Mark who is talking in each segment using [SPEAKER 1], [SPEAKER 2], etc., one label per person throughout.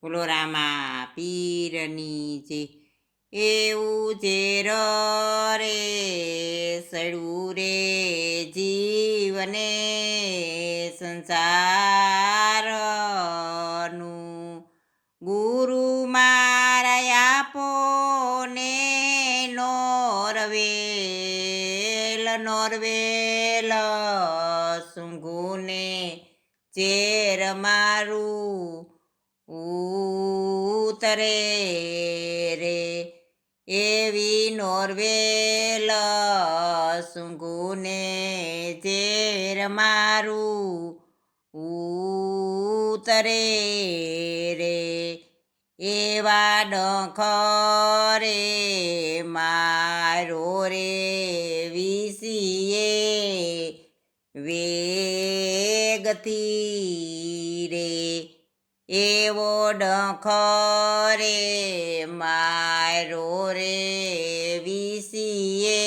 [SPEAKER 1] બોલો રામા પીરની જે એવું ઝેર રે સડવું રે જીવને સંસારનું ગુરુ મારા આપો ને નોરવેલ નોરવેલ સૂંઘુને ઝેર મારું ઉતરે રે એવી નોરવેલ સૂંઘુને ઝેર મારું ઉતરે રે એવા ડંખ રે મારો રે વિસીએ વેગતી રે એવો ડંખ રે મારો રે વિસીએ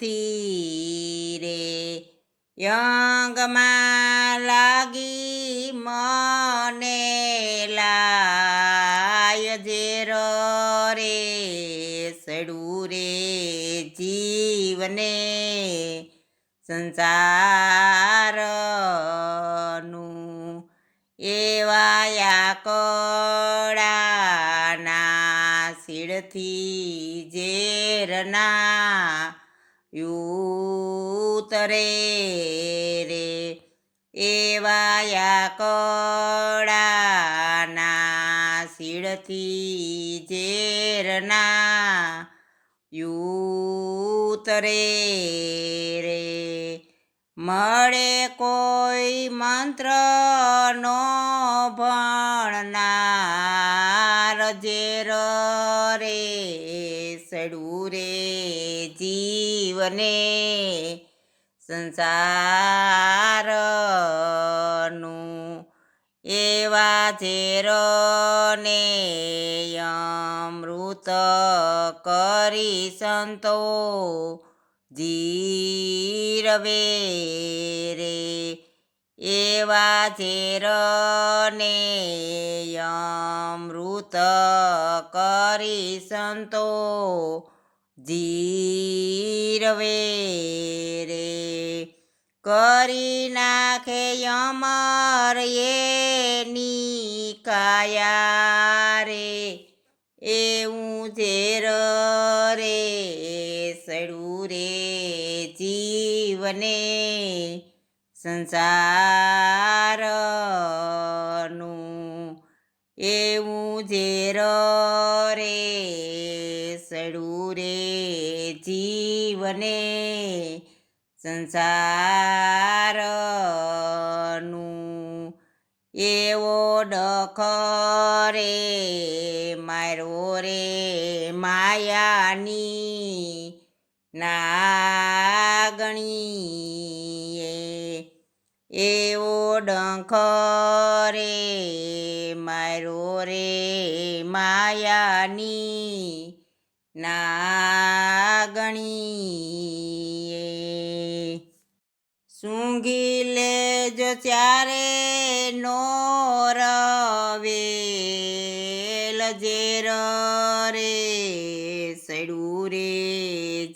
[SPEAKER 1] વેગથી રે યંગમાં લાગી મને લાય ઝેર રે સડું રે જીવને સંસારનું એવા કડાના શીળથી ઝેરના ઉતરે રે એવા કડાના શીળથી ઝેરના ઉતરે રે મળે કોઈ મંત્ર નો ભણનાર ઝેર રે સડું રે જીવને સંસારનું એવા ઝેરને અમૃત કરી સંતો જીરવે રે એવા ઝેરને અમૃત કરી સંતો જીરવે રે કરી નાખે અમર એની કાયા રે એવું ઝેર રે સડું રે જીવને સંસારનું એવું ઝેર રે સડું રે જીવને સંસારનું એવો ડખ રે મારો રે માયાની નાગણીએ એવો ડંખ રે મારો રે માયાની નાગણીએ સૂંઘી લેજો ત્યારે નોરવેલ ઝેર રે સડું રે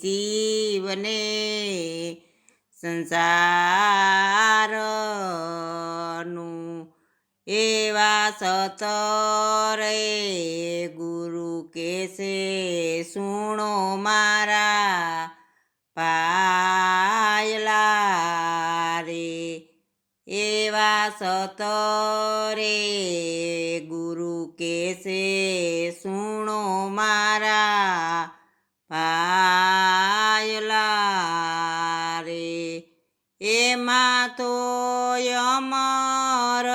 [SPEAKER 1] જીવને સંસારનું એવા સતરે ગુરુ કેસે સુણો મારા પાયલા રે એવા સતરે ગુરુ કેસે સુણો મારા પાયલા રે એમાં તો અમર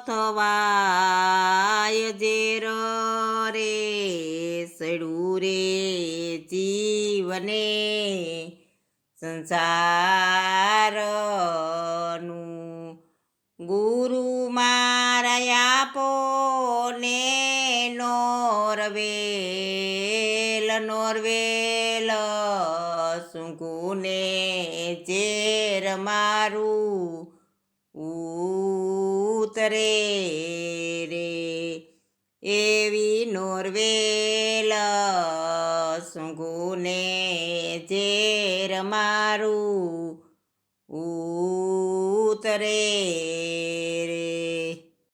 [SPEAKER 1] થવાય ઝેર રે સડું રે જીવને સંસારનું ગુરુ મારા આપો ને નોરવેલ નોરવેલ સૂંઘુને ઝેર મારું ઉતરે રે એવી નોરવેલ સૂંઘુને ઝેર મારું ઉતરે